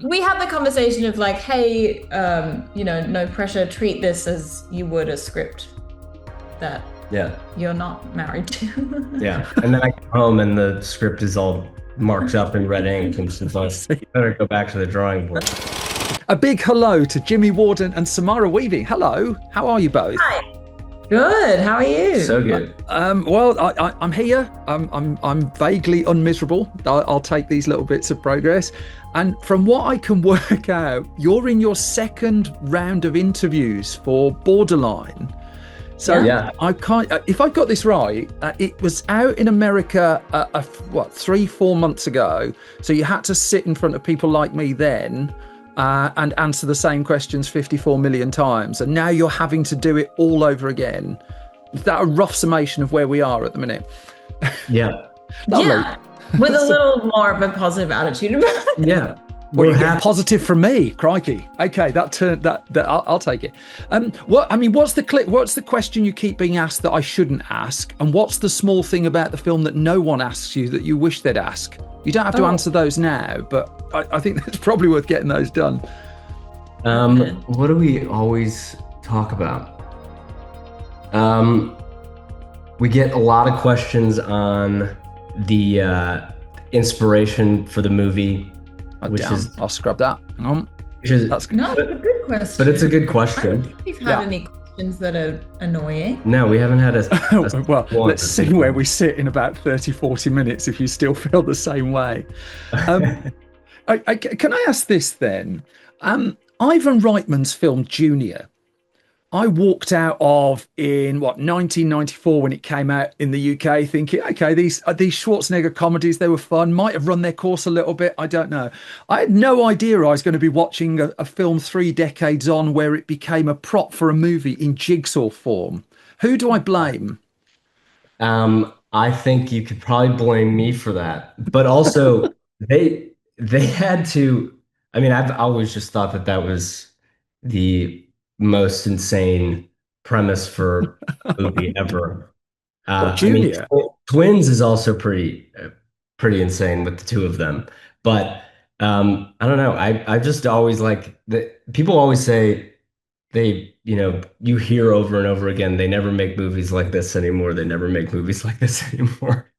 we had the conversation of like, hey, no pressure, treat this as you would a script that Yeah. you're not married to. Yeah. And then I come home and the script is all marked up in red ink and stuff. I better go back to the drawing board. A big hello to Jimmy Warden and Samara Weaving. Hello, how are you both? Hi. Good. How are you? So good. Well, I'm here. I'm vaguely unmiserable. I'll take these little bits of progress. And from what I can work out, you're in your second round of interviews for Borderline. So yeah. I can't. If I've got this right, it was out in America 3-4 months ago. So you had to sit in front of people like me then. And answer the same questions 54 million times. And now you're having to do it all over again. Is that a rough summation of where we are at the minute? Yeah. Yeah. With a little more of a positive attitude about it. Yeah. Well, you get positive from me, crikey. Okay, I'll take it. What's the question you keep being asked that I shouldn't ask? And what's the small thing about the film that no one asks you that you wish they'd ask? You don't have to answer those now, but I think it's probably worth getting those done. What do we always talk about? We get a lot of questions on the inspiration for the movie, I'll scrub that. That's not a good question. But it's a good question. I don't think we've had any questions that are annoying. No, we haven't had a well, let's see where we sit in about 30-40 minutes if you still feel the same way. Can I ask this then? Ivan Reitman's film Junior, I walked out of in 1994 when it came out in the UK, thinking, okay, these Schwarzenegger comedies, they were fun, might have run their course a little bit, I don't know. I had no idea I was going to be watching a film 3 decades on where it became a prop for a movie in jigsaw form. Who do I blame? I think you could probably blame me for that, but also they had to. I mean, I've always just thought that was the most insane premise for a movie ever. Junior. Twins is also pretty insane with the two of them. But I don't know. I just always like that. People always say you hear over and over again, they never make movies like this anymore. They never make movies like this anymore.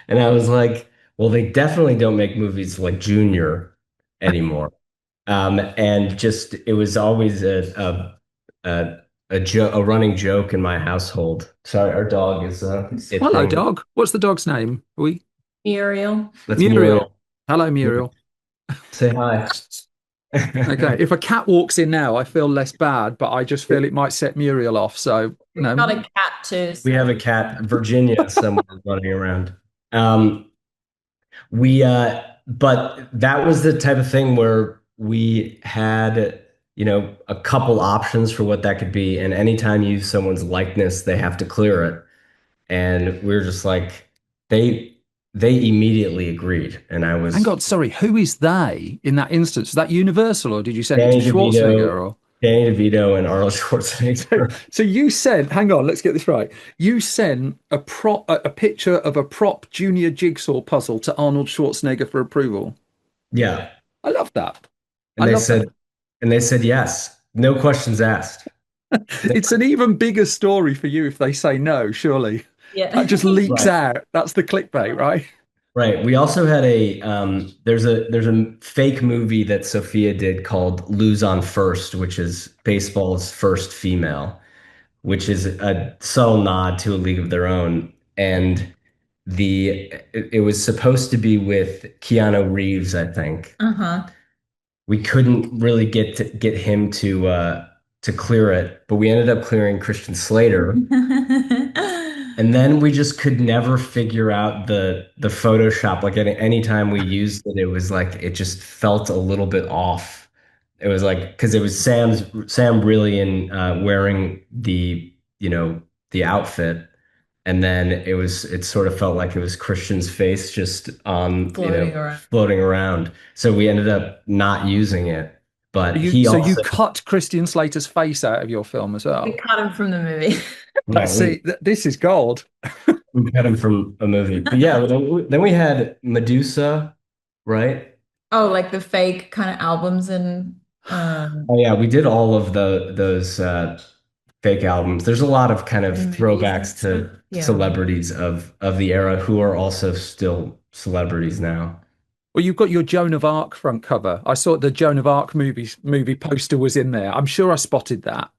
And I was like, well, they definitely don't make movies like Junior anymore. And just it was always a running joke in my household. Sorry, our dog is hello, dog. What's the dog's name? Muriel. That's Muriel. Hello, Muriel. Say hi. Okay, if a cat walks in now, I feel less bad, but I just feel it might set Muriel off. So We've got a cat too. We have a cat, Virginia, somewhere running around. But that was the type of thing where we had, a couple options for what that could be. And anytime you use someone's likeness, they have to clear it. And we were just like, they immediately agreed. And I was... Hang on, sorry, who is they in that instance? Is that Universal, or did you send it to Schwarzenegger? Or? Danny DeVito and Arnold Schwarzenegger. So you sent, hang on, let's get this right. You sent a picture of a prop Junior jigsaw puzzle to Arnold Schwarzenegger for approval. Yeah. I love that. And they said yes. No questions asked. It's an even bigger story for you if they say no, surely. Yeah. That just leaks out. That's the clickbait, right? Right. We also had there's a fake movie that Sophia did called Lose on First, which is baseball's first female, which is a subtle nod to A League of Their Own. And it was supposed to be with Keanu Reeves, I think. Uh-huh. We couldn't really get him to clear it, but we ended up clearing Christian Slater. And then we just could never figure out the Photoshop. Like any time we used it, it was like it just felt a little bit off. It was like because it was Sam Brilliant wearing the outfit, and then it sort of felt like it was Christian's face just floating around. So we ended up not using it. But you cut Christian Slater's face out of your film as well. We cut him from the movie. See, this is gold. We cut him from a movie. But yeah, then we had Medusa, right? Oh, like the fake kind of albums and Oh yeah, we did all of those fake albums. There's a lot of kind of and movies and throwbacks stuff. to Yeah. celebrities of the era who are also still celebrities now. Well, you've got your Joan of Arc front cover. I saw the Joan of Arc movie poster was in there. I'm sure I spotted that.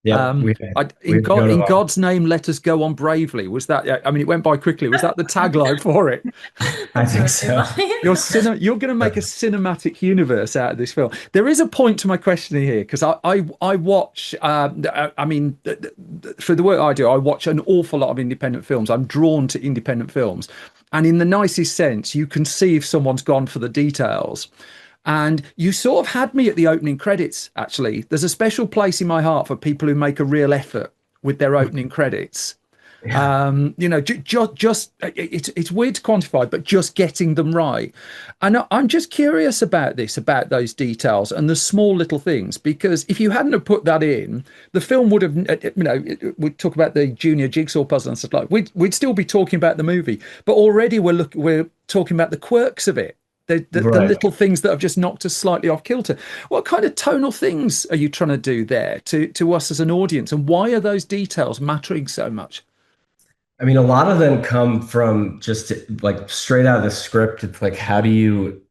Yep, we had Joan of In Arc. God's name, let us go on bravely. Was that? I mean, it went by quickly. Was that the tagline for it? I That's think really so. funny. You're going to make a cinematic universe out of this film. There is a point to my questioning here because I watch. I mean, for the work I do, I watch an awful lot of independent films. I'm drawn to independent films, and in the nicest sense, you can see if someone's gone for the details. And you sort of had me at the opening credits, actually. There's a special place in my heart for people who make a real effort with their opening credits. Yeah. Just it's weird to quantify, but just getting them right. And I'm just curious about this, about those details and the small little things, because if you hadn't have put that in, the film would have, we'd talk about the junior jigsaw puzzle and stuff like. We'd still be talking about the movie, but already we're talking about the quirks of it. The Right. little things that have just knocked us slightly off kilter. What kind of tonal things are you trying to do there to us as an audience, and why are those details mattering so much? I mean, a lot of them come from just like straight out of the script. It's like, how do you,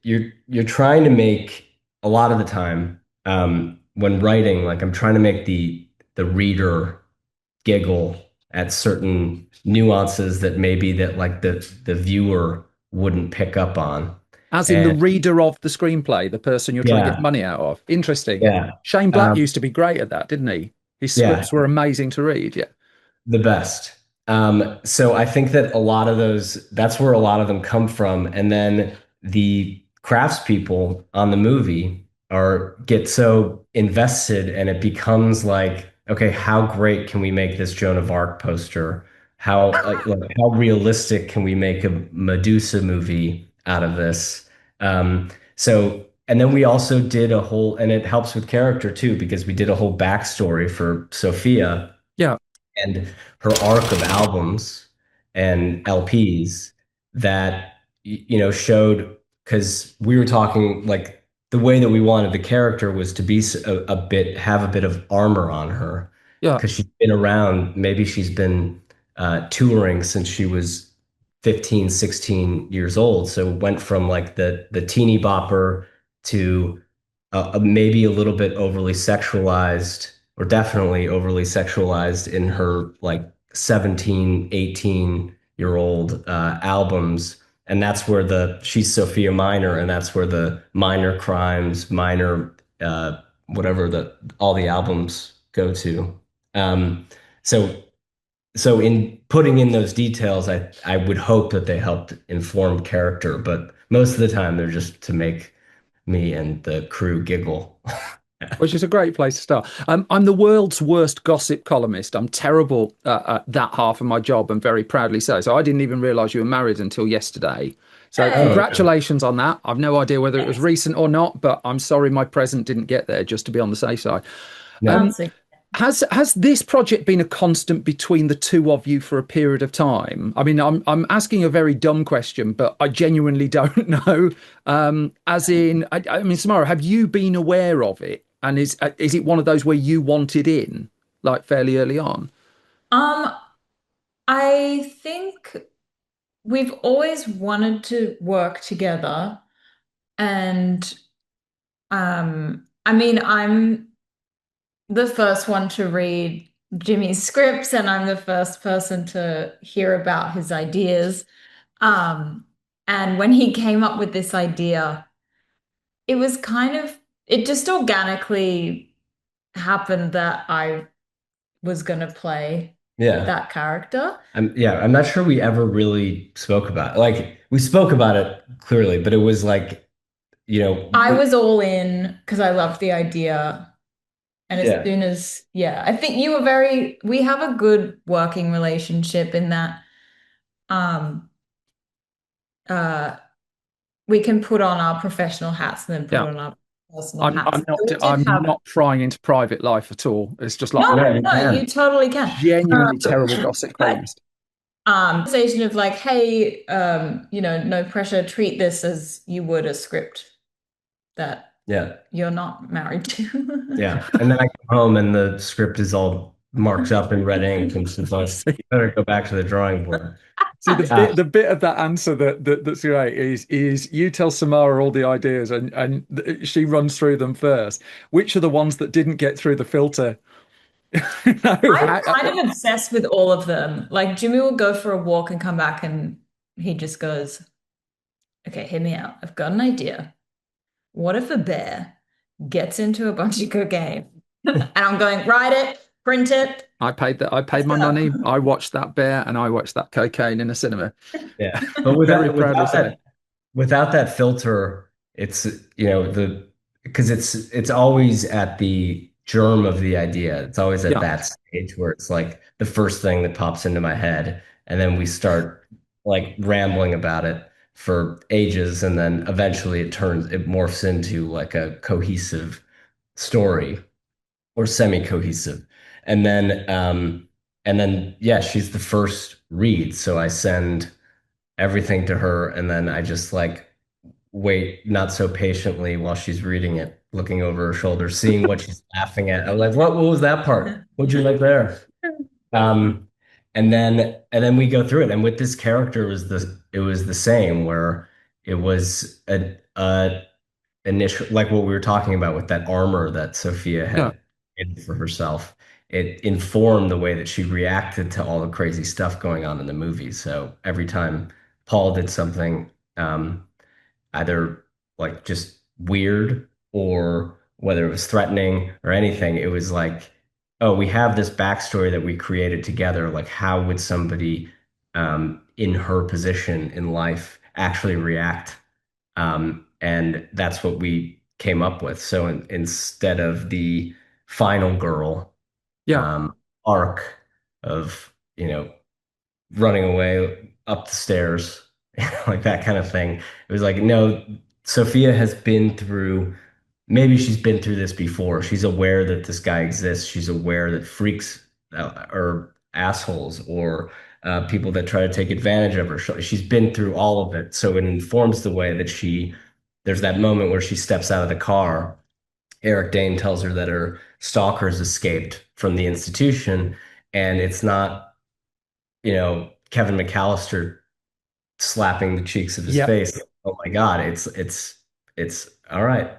you're trying to make a lot of the time, when writing, like I'm trying to make the reader giggle at certain nuances that maybe that like the viewer wouldn't pick up on. As in the And reader of the screenplay, the person you're trying to get yeah, money out of. Interesting. yeah, Shane Black um, used to be great at that, didn't he? His yeah. scripts were amazing to read. Yeah. The best. So I think that a lot of those, that's where a lot of them come from. And then the craftspeople on the movie are get so invested and it becomes like, okay, how great can we make this Joan of Arc poster? Like, how realistic can we make a Medusa movie out of this? And then we also did a whole, and it helps with character too, because we did a whole backstory for Sophia Yeah. and her arc of albums and LPs that showed, because we were talking like the way that we wanted the character was to be a bit, have a bit of armor on her Yeah. because she's been around, maybe she's been touring since she was 15, 16 years old, so it went from like the teeny bopper to maybe a little bit overly sexualized, or definitely overly sexualized in her like 17, 18-year old albums. And that's where she's Sophia Minor, and that's where the minor crimes, minor whatever all the albums go to. Um, so so in putting in those details, I would hope that they helped inform character, but most of the time they're just to make me and the crew giggle. Which is a great place to start. I'm the world's worst gossip columnist. I'm terrible at that half of my job, and very proudly so. So I didn't even realize you were married until yesterday. So Oh, Hey, okay. congratulations on that. I've no idea whether it was thanks. recent or not, but I'm sorry my present didn't get there, just to be on the safe side. No. Um, That's a has this project been a constant between the two of you for a period of time? I mean, I'm asking a very dumb question, but I genuinely don't know. As in, I mean, Samara, have you been aware of it, and is it one of those where you wanted in, like fairly early on? um, I think we've always wanted to work together, and I mean, I'm the first one to read Jimmy's scripts, and I'm the first person to hear about his ideas. Um, and when he came up with this idea, it was kind of, it just organically happened that I was going to play Yeah. that character. I'm not sure we ever really spoke about it. Like we spoke about it clearly, but it was like, I was all in because I loved the idea. And as yeah. soon as, yeah, I think we have a good working relationship in that um uh we can put on our professional hats and then put Yeah, on our personal hats. I'm not So we did I'm have, not prying into private life at all. It's just like no, No, I'm you no, you can. totally can. genuinely terrible Um, gossip but columnist. Conversation of like, hey, no pressure, treat this as you would a script that Yeah. you're not married to. Yeah. And then I come home and the script is all marked up in red ink and she's like, See, you better go back to the drawing board. see, Uh, the bit of that answer that's great is you tell Samara all the ideas she runs through them first. Which are the ones that didn't get through the filter? No, I'm kind of obsessed with all of them. Like Jimmy will go for a walk and come back and he just goes, okay, hear me out. I've got an idea. What if a bear gets into a bunch of cocaine? And I'm going, write it, print it. I paid Let's my go. money. I watched that bear and I watched that cocaine in a cinema. yeah. But Very without proudly say. without that filter, it's because it's always at the germ of the idea. It's always at Yeah, that stage where it's like the first thing that pops into my head, and then we start like rambling about it for ages, and then eventually it morphs into like a cohesive story or semi-cohesive. And then yeah, she's the first read, so I send everything to her, and then I just like wait not so patiently while she's reading it, looking over her shoulder, seeing what she's laughing at. I'm like, what was that part? What'd you like there? Um, and then we go through it. And with this character it was the same where it was a initial, like what we were talking about with that armor that Sophia yeah, had made for herself. It informed the way that she reacted to all the crazy stuff going on in the movie. So every time Paul did something, either like just weird or whether it was threatening or anything, it was like, oh, we have this backstory that we created together. Like, how would somebody in her position in life actually react? And that's what we came up with. So instead of the final girl yeah. um, arc of, running away up the stairs, like that kind of thing. It was like, no, Sophia has been through, maybe she's been through this before. She's aware that this guy exists. She's aware that freaks are assholes or people that try to take advantage of her. She's been through all of it. So it informs the way that there's that moment where she steps out of the car. Eric Dane tells her that her stalkers escaped from the institution, and it's not Kevin McAllister slapping the cheeks of his Yeah. face. Oh my God, it's all right.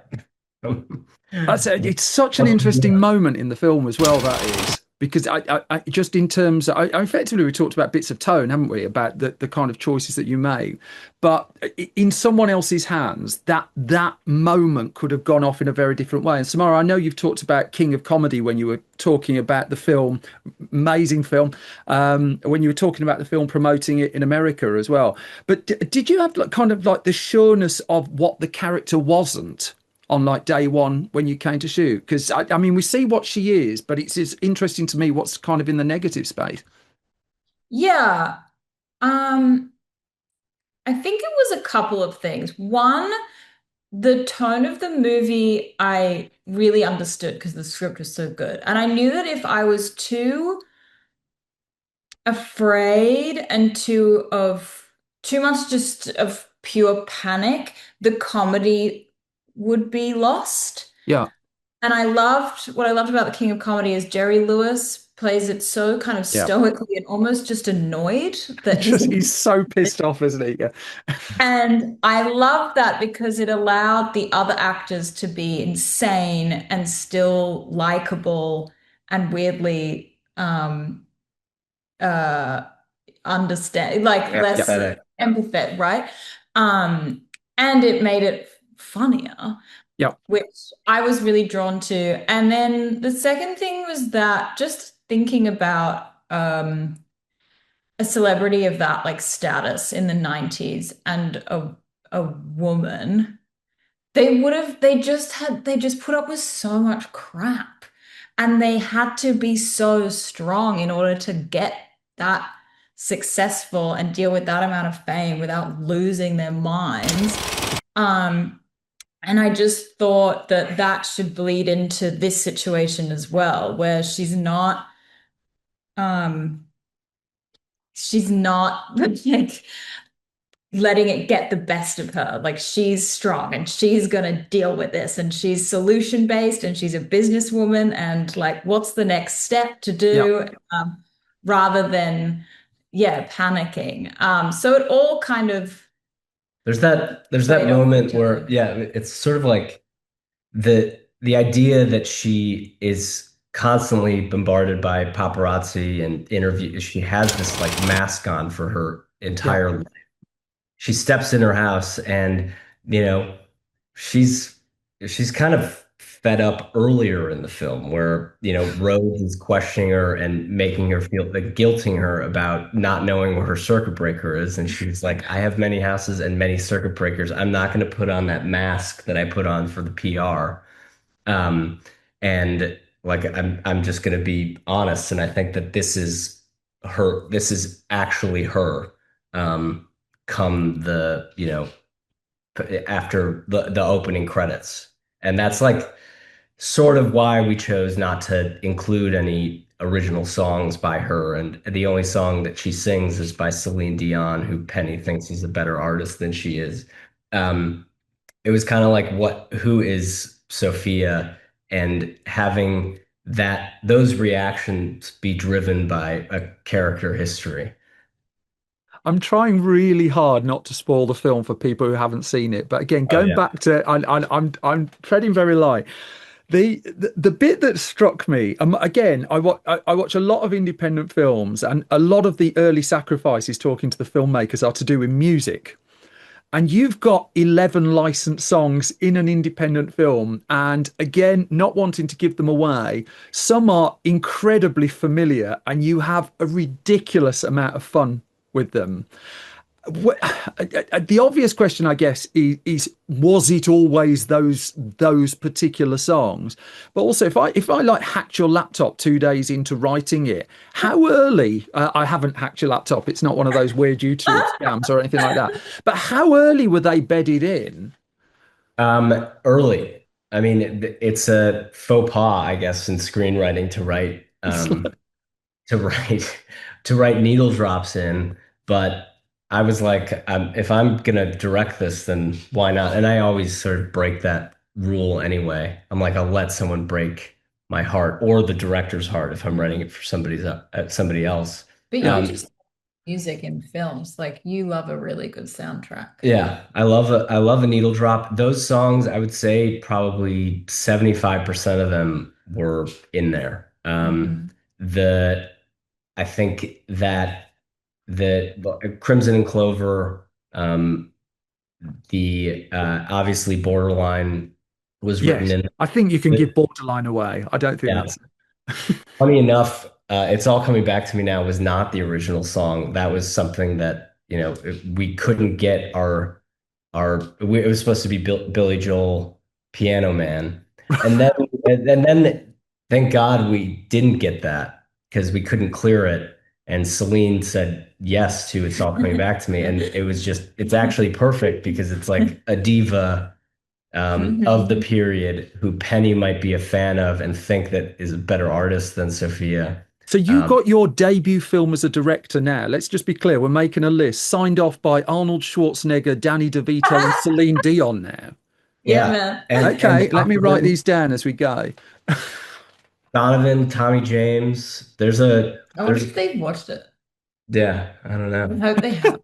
It's such an interesting moment in the film as well, that is. Because I just in terms, I effectively we talked about bits of tone, haven't we? About the kind of choices that you make, but in someone else's hands, that moment could have gone off in a very different way. And Samara, I know you've talked about King of Comedy when you were talking about the film, amazing film. When you were talking about the film, promoting it in America as well. But did you have like, kind of like the sureness of what the character wasn't on like day one when you came to shoot? Because I mean, we see what she is, but it's interesting to me what's kind of in the negative space. Yeah. Um, I think it was a couple of things. One, the tone of the movie I really understood because the script was so good. And I knew that if I was too afraid and too much just of pure panic, the comedy would be lost. Yeah, And what I loved about the King of Comedy is Jerry Lewis plays it so kind of yeah. stoically and almost just annoyed that he's Just he's so pissed off, isn't he? Yeah, and I love that because it allowed the other actors to be insane and still likable and weirdly uh understand like less Empathetic. empathetic, right? Um and it made it funnier, yeah, which I was really drawn to. And then the second thing was that just thinking about a celebrity of that like status in the 90s and a woman, they just put up with so much crap. And they had to be so strong in order to get that successful and deal with that amount of fame without losing their minds. Um, and I just thought that that should bleed into this situation as well, where she's not, um, she's not like letting it get the best of her. Like she's strong and she's gonna deal with this and she's solution based and she's a businesswoman and like what's the next step to Yeah. do rather than yeah panicking. So it all kind of There's that played off of moment each where other. yeah, it's sort of like the idea that she is constantly bombarded by paparazzi and interview. She has this like mask on for her Yeah. entire life. She steps in her house and you know she's she's kind of fed up earlier in the film where Rose is questioning her and making her feel like guilting her about not knowing where her circuit breaker is, and she's like, I have many houses and many circuit breakers. I'm not going to put on that mask that I put on for the PR. um, and like I'm just going to be honest, and I think that this is her. This is actually her. Um, come the after the opening credits, and that's like sort of why we chose not to include any original songs by her, and the only song that she sings is by Celine Dion, who Penny thinks is a better artist than she is. Um, it was kind of like who is Sophia, and having those reactions be driven by a character history. I'm trying really hard not to spoil the film for people who haven't seen it. But again, Oh going yeah. back to, I'm treading very light. The bit that struck me, again, I watch a lot of independent films, and a lot of the early sacrifices talking to the filmmakers are to do with music. And you've got 11 licensed songs in an independent film. And again, not wanting to give them away, some are incredibly familiar and you have a ridiculous amount of fun with them. The obvious question, I guess, is was it always those particular songs? But also, if I like hacked your laptop 2 days into writing it, how early? I haven't hacked your laptop. It's not one of those weird YouTube scams or anything like that. But how early were they bedded in? Early. I mean, it's a faux pas, I guess, in screenwriting It's like, to write to write needle drops in, but I was like, if I'm gonna direct this, then why not? And I always sort of break that rule anyway. I'm like, I'll let someone break my heart or the director's heart if I'm writing it for somebody else. But you yeah. Um, just music in films, like you love a really good soundtrack. yeah, I love a needle drop. Those songs, I would say probably 75% of them were in there. Hmm. The I think that the Crimson and Clover, the obviously Borderline was written Yes, in. I think you can But give Borderline away. I don't think yeah, that's. funny enough, it's all coming back to me now was not the original song. That was something that we couldn't get it was supposed to be Billy Joel, Piano Man, and then thank God we didn't get that because we couldn't clear it. And Celine said yes to It's All Coming Back to Me, and it's actually perfect because it's like a diva of the Hmm. period who Penny might be a fan of and think that is a better artist than Sophia. So you Um, got your debut film as a director now. Let's just be clear. We're making a list signed off by Arnold Schwarzenegger, Danny DeVito, and Celine Dion now. Yeah, yeah, man. and Okay, let me write these down as we go. Donovan, Tommy James. I wonder if they've watched it. Yeah, I don't I know. hope they have.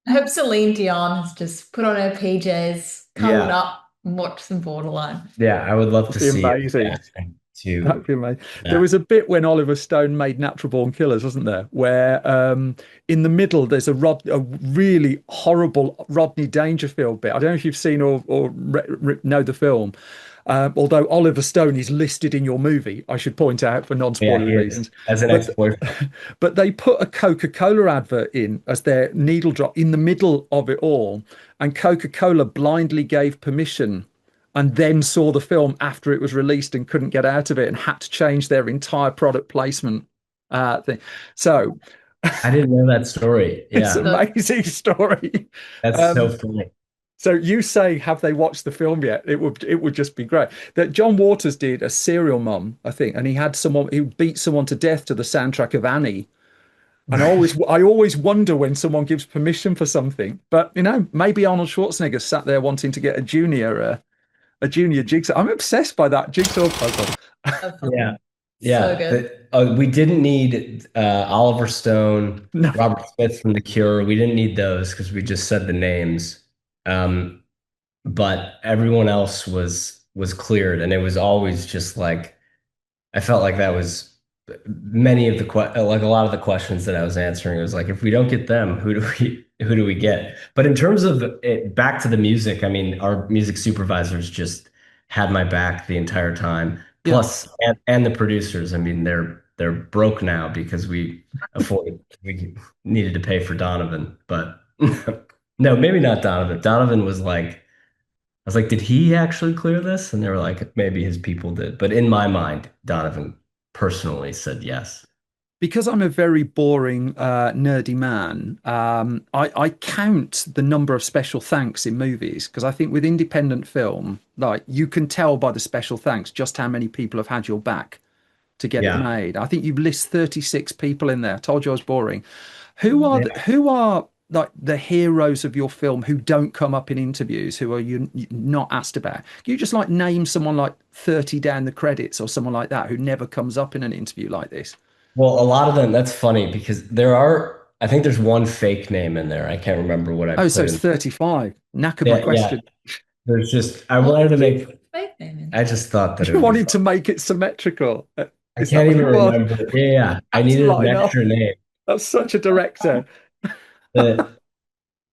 I hope Celine Dion has just put on her PJs, cuddled Yeah, up, and watched some Borderline. yeah, I would love That'd to be see it amazing. reacting That'd to be amazing. There that. was a bit when Oliver Stone made Natural Born Killers, wasn't there? Where in the middle there's a really horrible Rodney Dangerfield bit. I don't know if you've seen or know the film. Although Oliver Stone is listed in your movie, I should point out for Yeah, non-spoiler he is reasons. as an But ex-boyfriend. but they put a Coca-Cola advert in as their needle drop in the middle of it all, and Coca-Cola blindly gave permission and then saw the film after it was released and couldn't get out of it and had to change their entire product placement thing. So I didn't know that story. it's an Yeah, So, amazing story. that's so Um, funny. so you say, have they watched the film yet? It would just be great. That John Waters did a Serial Mom, I think, and he had someone who beat someone to death to the soundtrack of Annie. And I always wonder when someone gives permission for something. But maybe Arnold Schwarzenegger sat there wanting to get a junior jigsaw. I'm obsessed by that jigsaw puzzle. So Yeah. funny. So Yeah. good. We didn't need Oliver Stone, No, Robert Smith from The Cure. We didn't need those because we just said the names. Um, but everyone else was cleared, and it was always just like I felt like that was many of the like a lot of the questions that I was answering. It was like if we don't get them, who do we get? But in terms of it, back to the music, I mean, our music supervisors just had my back the entire time. yeah, Plus, and the producers. I mean, they're broke now because we needed to pay for Donovan, but no, maybe not Donovan. Donovan was like. I was like, did he actually clear this? And they were like, maybe his people did. But in my mind, Donovan personally said yes. because I'm a very boring, nerdy man. I count the number of special thanks in movies because I think with independent film, like you can tell by the special thanks just how many people have had your back to get it Yeah. made. I think you list 36 people in there. I told you I was boring. Who are Yeah. who are like the heroes of your film who don't come up in interviews, who are you not asked about? Can you just like name someone like 30 down the credits or someone like that who never comes up in an interview like this? Well, a lot of them, that's funny because I think there's one fake name in there. I can't remember what I Oh, so put it's in. 35. Knackered my Yeah. Yeah. question. There's just, I What wanted to did you make, put fake name in? I just thought that it You would be wanted fun. to make it symmetrical. I Is that can't what even it was? remember. Yeah. Yeah. I Had to needed an line up. extra name. That's such a director. That,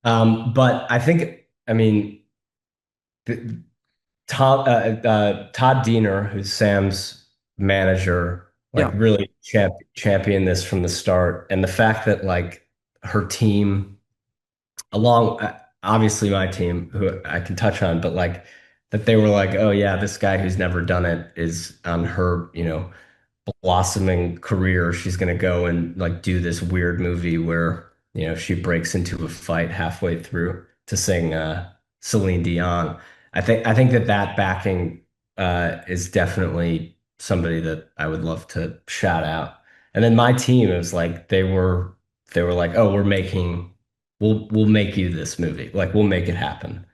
but I think, I mean, Todd Diener, who's Sam's manager, like Yeah, really championed this from the start. And the fact that like her team, along obviously my team, who I can touch on, but like that they were like, oh yeah, this guy who's never done it is on her, blossoming career. She's gonna go and like do this weird movie where, she breaks into a fight halfway through to sing Celine Dion. I think that backing is definitely somebody that I would love to shout out. And then my team, it was like they were like, oh, we'll make you this movie. Like we'll make it happen.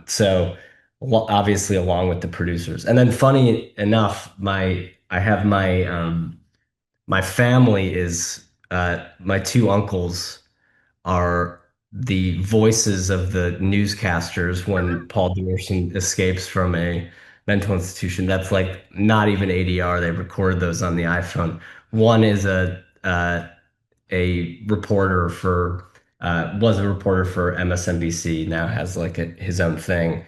So obviously along with the producers. And then funny enough, I have my family is my two uncles are the voices of the newscasters when Paul Demerson escapes from a mental institution. That's like not even ADR. They recorded those on the iPhone. One is a reporter for was a reporter for MSNBC, now has like his own thing.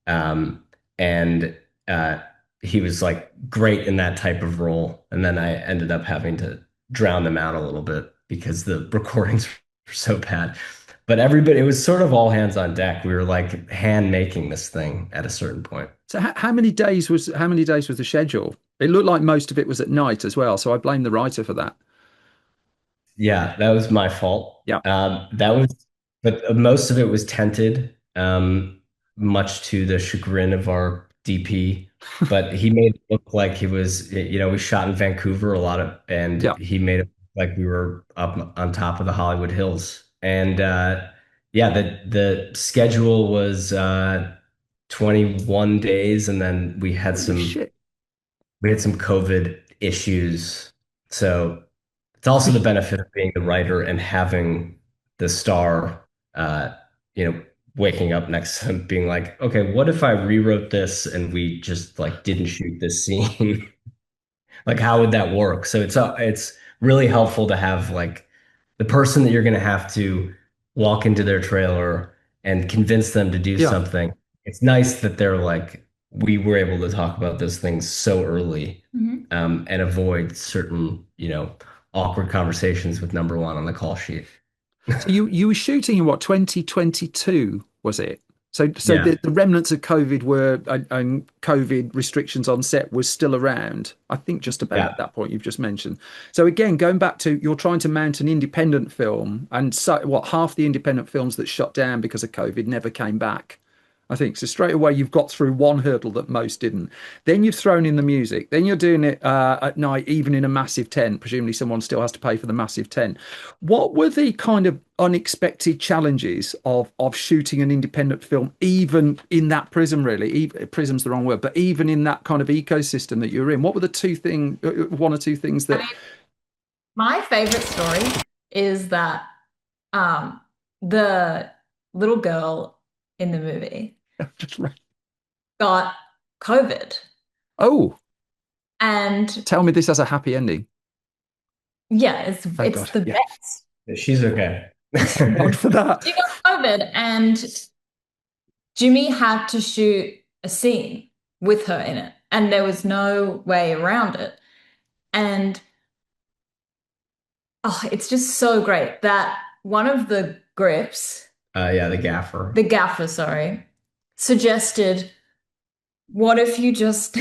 And uh, he was like great in that type of role. And then I ended up having to drown them out a little bit because the recordings were so bad. But everybody, it was sort of all hands on deck. We were like hand making this thing at a certain point. so how many days was the schedule? It looked like most of it was at night as well, so I blame the writer for that. Yeah, that was my fault. Yeah. But most of it was tented, much to the chagrin of our DP. But he made it look like he was, we shot in Vancouver a lot and Yeah. he made it look like we were up on top of the Hollywood Hills. And yeah, the schedule was 21 days, and then Holy shit. we had some COVID issues. So it's also the benefit of being the writer and having the star, uh, waking up next to him, being like, okay, what if I rewrote this and we just like didn't shoot this scene? Like, how would that work? So it's really helpful to have like the person that you're going to have to walk into their trailer and convince them to do Yeah. something. It's nice that they're like, we were able to talk about those things so early, Mhm. and avoid certain, awkward conversations with number one on the call sheet. So you were shooting in what, 2022, was it? So Yeah, the remnants of COVID were and COVID restrictions on set was still around. I think just about yeah. at that point you've just mentioned. So again, going back to you're trying to mount an independent film, and so what half the independent films that shut down because of COVID never came back. I think. So straight away you've got through one hurdle that most didn't. Then you've thrown in the music. Then you're doing it at night, even in a massive tent. Presumably someone still has to pay for the massive tent. What were the kind of unexpected challenges of shooting an independent film, even in that prism, really? Prism's the wrong word, but even in that kind of ecosystem that you're in, what were the one or two things I that mean, my favorite story is that um, the little girl in the movie just right? got COVID. Oh, And tell me this has a happy ending. yeah, Thank it's God. the Yeah. best. She's okay. Thank God for that. She got COVID, and Jimmy had to shoot a scene with her in it, and there was no way around it. And oh, it's just so great that one of the grips, Yeah, the gaffer. the gaffer, sorry, suggested, what if you just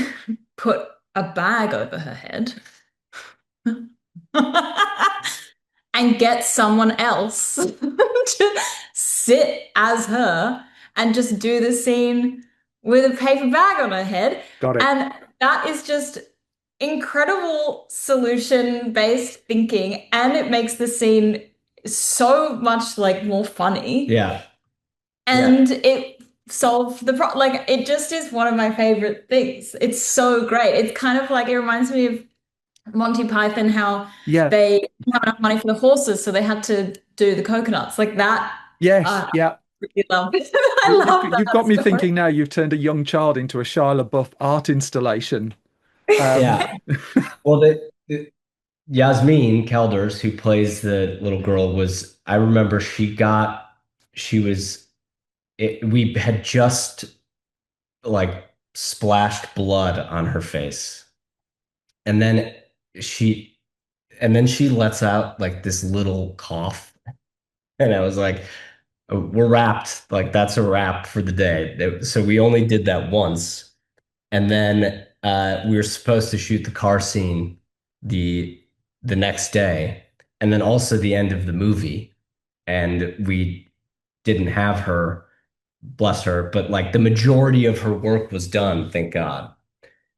put a bag over her head and get someone else to sit as her and just do the scene with a paper bag on her head. Got it. And that is just incredible solution-based thinking, and it makes the scene so much like more funny. Yeah. Yeah. And it solved the problem. Like it just is one of my favorite things. It's so great. It's kind of like it reminds me of Monty Python, how Yeah. they didn't have enough money for the horses, so they had to do the coconuts. Like that, Yes. I Yeah. really love it. I You, love you've got that me story. thinking now. You've turned a young child into a Shia LaBeouf art installation. Um, Yeah. Well, Yasmin Kelders, who plays the little girl, I remember she was, we had just like splashed blood on her face. And then she, and then she lets out like this little cough. And I was like, "Oh, we're wrapped. Like that's a wrap for the day." So we only did that once. And then we were supposed to shoot the car scene the the next day, and then also the end of the movie. And we didn't have her, bless her, but like the majority of her work was done, thank God.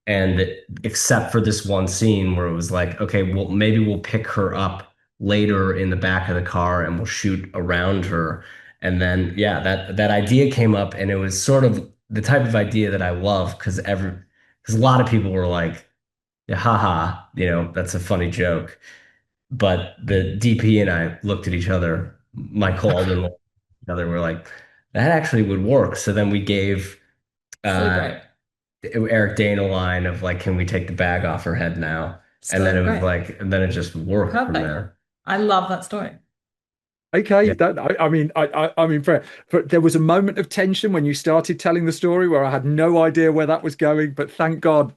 And except for this one scene where it was like, okay, well, maybe we'll pick her up later in the back of the car and we'll shoot around her. And then, yeah, that idea came up, and it was sort of the type of idea that I love because a lot of people were like, yeah, haha, that's a funny joke. But the DP and I looked at each other, Michael Alden looked at each other, we're like, that actually would work. So then we gave So uh, great. Eric Dane a line of like, "Can we take the bag off her head now?" And then So it was great. like, and then it just worked from Perfect. there. I love that story. okay, Yeah, that I mean, I mean, there was a moment of tension when you started telling the story where I had no idea where that was going, but thank God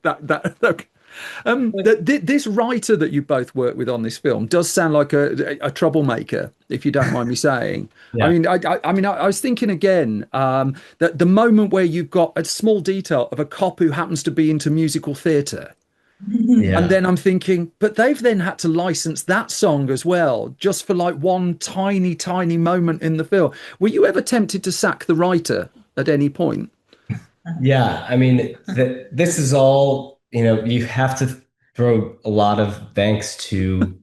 this writer that you both worked with on this film does sound like a troublemaker, if you don't mind me saying. I yeah, mean, I mean, I was thinking again that the moment where you've got a small detail of a cop who happens to be into musical theatre. And yeah. then I'm thinking, but they've then had to license that song as well, just for like one tiny, tiny moment in the film. Were you ever tempted to sack the writer at any point? Yeah, I mean, this is all, you have to throw a lot of thanks to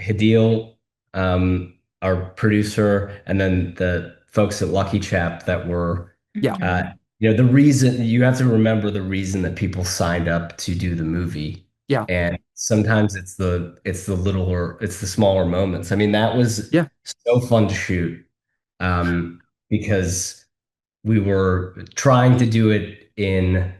Hidil, our producer, and then the folks at Lucky Chap that were, Yeah, uh, the reason you have to remember the reason that people signed up to do the movie. yeah, And sometimes it's the smaller moments. I mean, that was yeah, so fun to shoot, because we were trying to do it in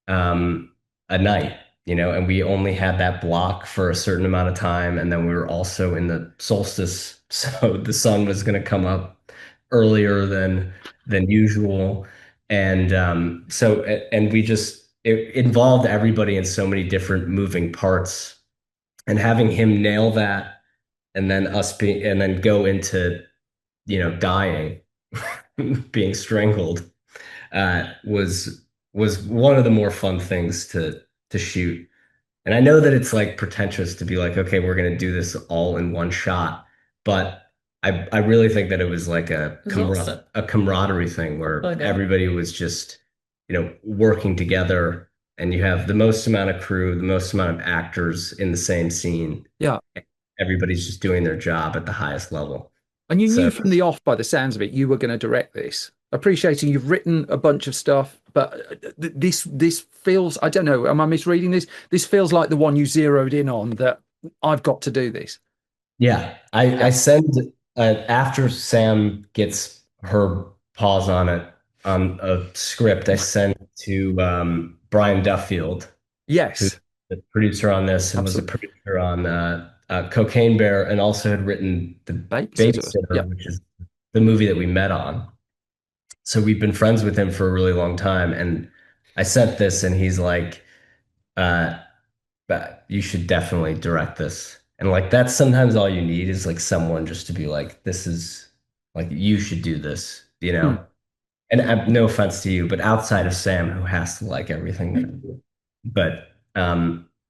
a night, and we only had that block for a certain amount of time. And then we were also in the solstice, so the sun was going to come up earlier than usual. And and we just it involved everybody in so many different moving parts, and having him nail that, and then and then go into dying, being strangled, was one of the more fun things to shoot. And I know that it's like pretentious to be like, okay, we're gonna do this all in one shot, but I really think that it was like It was awesome. a camaraderie thing where Really good. everybody was just, working together, and you have the most amount of crew, the most amount of actors in the same scene. Yeah. Everybody's just doing their job at the highest level. And you knew So from the off, by the sounds of it, you were going to direct this. Appreciating you've written a bunch of stuff, but this feels, I don't know, am I misreading this? This feels like the one you zeroed in on, that I've got to do this. yeah, I Yeah. send after Sam gets her paws on it on a script, I send to Brian Duffield, who's Yes, the producer on this and was a absolutely. producer on Cocaine Bear, and also had written The Babysitters. Babysitter, Yep. which is the movie that we met on. So we've been friends with him for a really long time, and I sent this, and he's like, uh, "But you should definitely direct this." And like that's sometimes all you need is like someone just to be like, "This is like you should do this," you Hmm. know. And no offense to you, but outside of Sam, who has to like everything that I do. But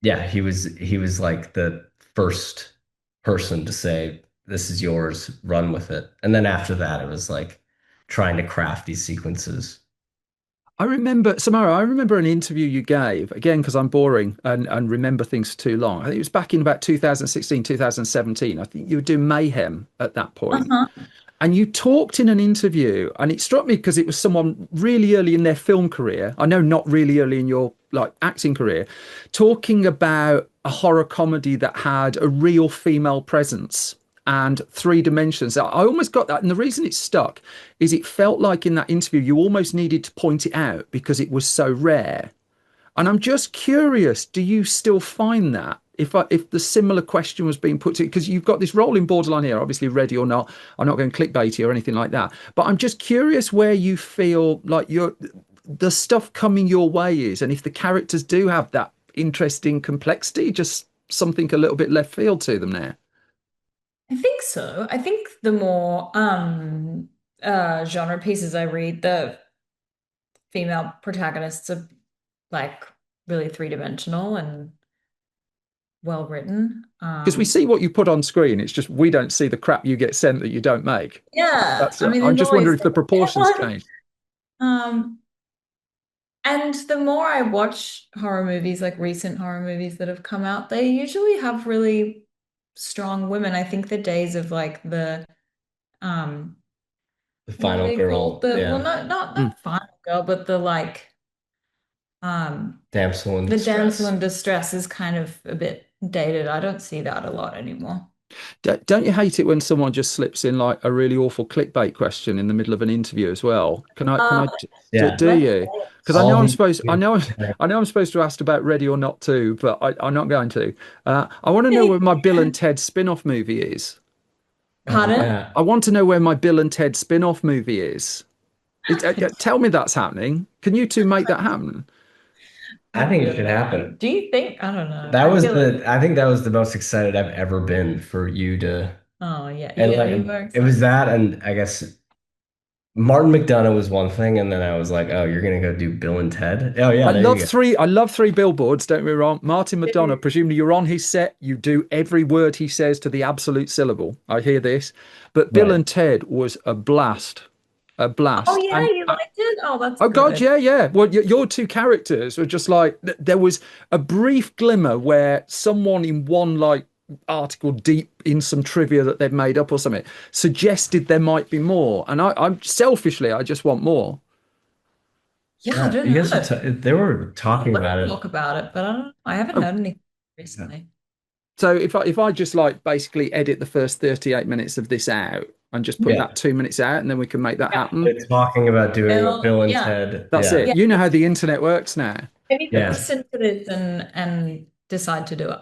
yeah, he was like the first person to say, "This is yours, run with it." And then after that, it was like trying to craft these sequences. I remember, Samara, I remember an interview you gave, again, because I'm boring and remember things too long. I think it was back in about 2016, 2017. I think you were doing Mayhem at that point. Uh-huh. And you talked in an interview, and it struck me because it was someone really early in their film career. I know not really early in your like acting career, talking about a horror comedy that had a real female presence and three dimensions. I almost got that. And the reason it stuck is it felt like in that interview, you almost needed to point it out because it was so rare. And I'm just curious, do you still find that? If the similar question was being put to you, because you've got this role in Borderline here, obviously ready or not, I'm not going clickbaity or anything like that. But I'm just curious where you feel like the stuff coming your way is, and if the characters do have that interesting complexity, just something a little bit left field to them now. I think so. I think the more genre pieces I read, the female protagonists are like really three-dimensional and well written. Because we see what you put on screen, it's just we don't see the crap you get sent that you don't make. Yeah, That's I mean, I'm there's just always wondering if the proportions change. um, and the more I watch horror movies, like recent horror movies that have come out, they usually have really strong women. I think the days of like the um The what are final they called? girl, The well, yeah, not final girl, but the like um damsel in the damsel distress. in distress is kind of a bit dated. I don't see that a lot anymore. Don't you hate it when someone just slips in like a really awful clickbait question in the middle of an interview as well? Uh, Yeah, Do let's you? Because all the I know I'm supposed to ask about Ready or Not too, but I'm not going to. I want to know where my Bill and Ted spin-off movie is. oh Pardon? yeah. I want to know where my Bill and Ted spin-off movie is. Tell me that's happening. Can you two make that happen? I I think it don't should know. happen. Do you think? I don't know. That I was feel like, the I think that was the most excited I've ever been for you to, oh yeah, and you like were it was excited. that, and I guess Martin McDonough was one thing, and then I was like, oh, you're gonna go do Bill and Ted? Oh yeah, there you go. I love three billboards, don't get me wrong. Martin McDonough, presumably you're on his set, you do every word he says to the absolute syllable. I hear this. But Bill Right. and Ted was a blast. A Oh blast. yeah, you liked it? Oh, that's Oh God, good. yeah, yeah. Well, your two characters were just like there was a brief glimmer where someone in one like article deep in some trivia that they've made up or something suggested there might be more, and I'm selfishly I just want more. Yeah, I Yeah, don't you guys were know. they were talking Let's about it. talk about it, but I don't know. I haven't Oh, heard anything Yeah. recently. so if I just like basically edit the first 38 minutes of this out and just put Yeah. that 2 minutes out, and then we can make that Yeah. happen. They're talking about doing Bill, Bill and yeah. Ted. That's Yeah. it. Yeah. You know how the internet works now. Maybe Yeah. listen to this and decide to do it.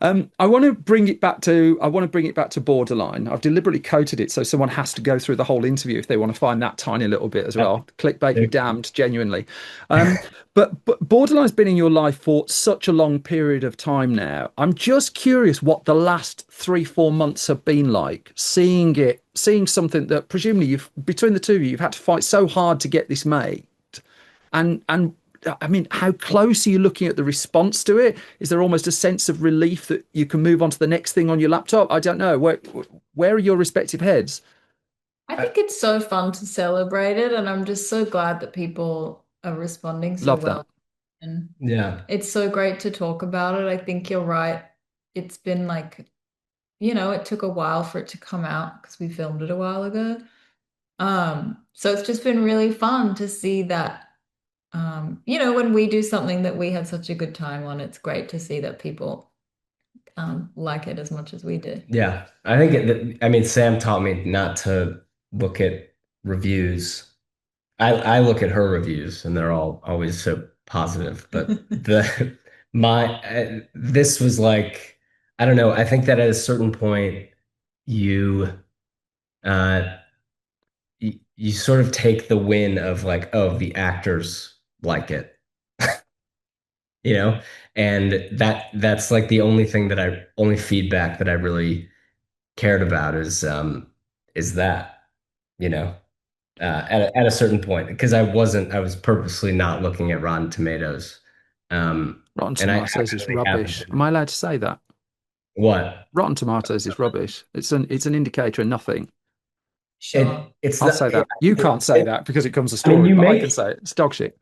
I want to bring it back to Borderline. I've deliberately coated it so someone has to go through the whole interview if they want to find that tiny little bit as well. Clickbait be damned, genuinely. Um, but Borderline's been in your life for such a long period of time now. I'm just curious what the last 3, 4 months have been like. Seeing something that presumably you've between the two of you, you've had to fight so hard to get this made, and I mean, how close are you looking at the response to it? Is there almost a sense of relief that you can move on to the next thing on your laptop? I don't know. Where are your respective heads? I think it's so fun to celebrate it, and I'm just so glad that people are responding so Love that. well. And Yeah. it's so great to talk about it. I think you're right. It's been it took a while for it to come out because we filmed it a while ago. So it's just been really fun to see that, when we do something that we had such a good time on, it's great to see that people like it as much as we do. Yeah. I think I mean, Sam taught me not to look at reviews. I look at her reviews and they're all always so positive, but this was like, I don't know. I think that at a certain point, you, uh, you sort of take the win of like, oh, the actors like it, you know? And that's like the only thing that only feedback that I really cared about is that, you know, at a certain point, because I was purposely not looking at Rotten Tomatoes. Rotten And I Tomatoes is actually haven't rubbish. Am been. I allowed to say that? What? Rotten Tomatoes is rubbish. It's an indicator of nothing. Sure. It's I'll not, say that. You can't say that because it comes a I mean, story, but I can say it. It's dog shit.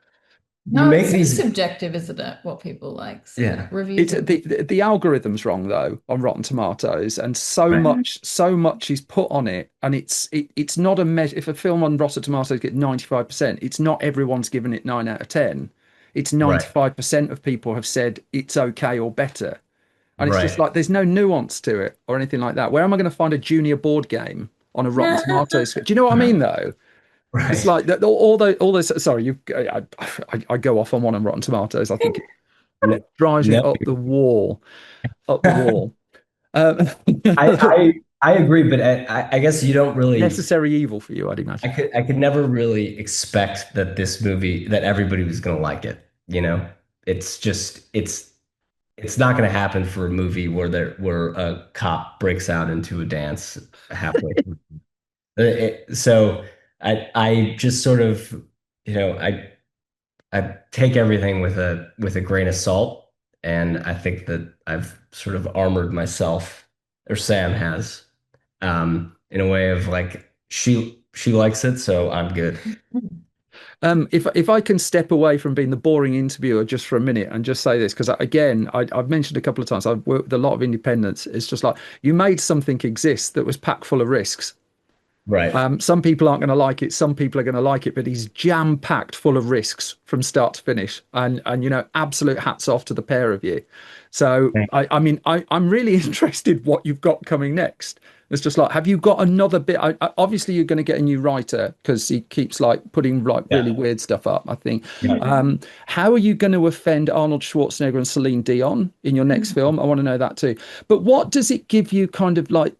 you No, make it's so these, subjective, isn't it? What people like. So yeah, reviews It's are. the algorithm's wrong though on Rotten Tomatoes, and right, so much is put on it, and it's not a measure. If a film on Rotten Tomatoes gets 95%, it's not everyone's given it 9 out of 10. It's right, 95% of people have said it's okay or better, and it's just right, like there's no nuance to it or anything like that. Where am I going to find a junior board game on a Rotten Tomatoes? Do you know what I mean though? It's right. like that all those. Sorry, I go off on one on Rotten Tomatoes. I think it No, drives me no. up the wall, up the wall. Um, I agree, but I guess you don't really. necessary evil for you, I'd imagine. I could never really expect that this movie that everybody was going to like it. You know, it's just it's not going to happen for a movie where a cop breaks out into a dance halfway through. So I just sort of I take everything with a grain of salt, and I think that I've sort of armored myself, or Sam has, in a way of like she likes it, so I'm good. If I can step away from being the boring interviewer just for a minute and just say this, because again, I've mentioned a couple of times, I've worked with a lot of independents. It's just like you made something exist that was packed full of risks. Right. Some people aren't going to like it. Some people are going to like it, but he's jam packed full of risks from start to finish. And absolute hats off to the pair of you. So I mean, I'm really interested what you've got coming next. It's just like, have you got another bit? Obviously, you're going to get a new writer because he keeps like putting like really Yeah. weird stuff up, I think. Yeah. How are you going to offend Arnold Schwarzenegger and Celine Dion in your next film? I want to know that too. But what does it give you kind of like,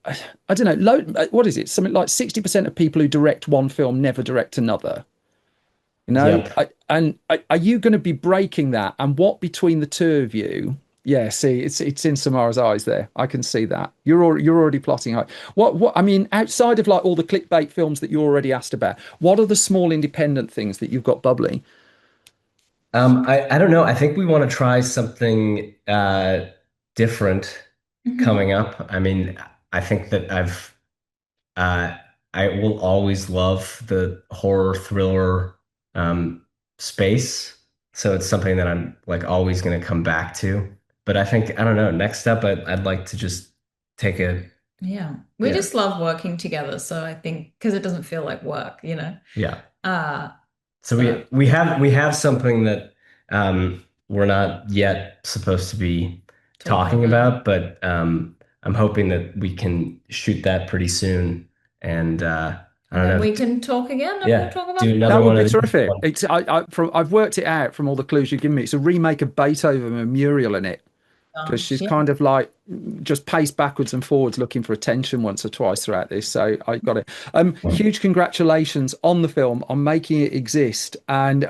I don't know, what is it? Something like 60% of people who direct one film never direct another. Yep. Are you going to be breaking that? And what between the two of you? Yeah, see, it's in Samara's eyes there. I can see that. You're already plotting. What I mean, outside of like all the clickbait films that you already asked about, what are the small independent things that you've got bubbling? I don't know. I think we want to try something different Mhm. coming up. I mean, I think that uh, I will always love the horror thriller um, space. So it's something that I'm like always going to come back to. But I think, I don't know, next up, I'd like to just take a, Yeah. We yeah, just love working together. So I think because it doesn't feel like work. yeah. Uh, So so we have something that we're not yet supposed to be talking talking about. about, but I'm hoping that we can shoot that pretty soon. And I And don't then know, we can talk again and we'll yeah, talk about do it. another That would one be of these. terrific. I've worked it out from all the clues you've given me. It's a remake of Beethoven with Muriel in it because she's Yeah. kind of like just paced backwards and forwards looking for attention once or twice throughout this. So I got it. Huge congratulations on the film, on making it exist, and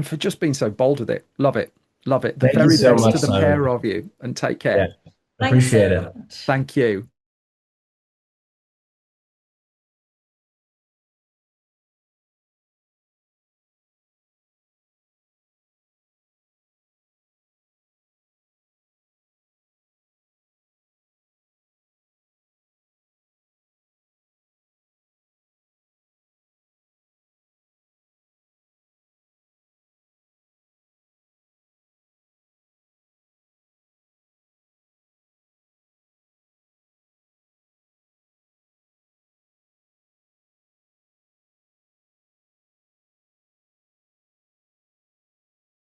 for just being so bold with it. Love it. Love it. The Thank you very so best much, to the pair Simon. of you, and take care. Yeah, Thanks appreciate so it. much. Thank you.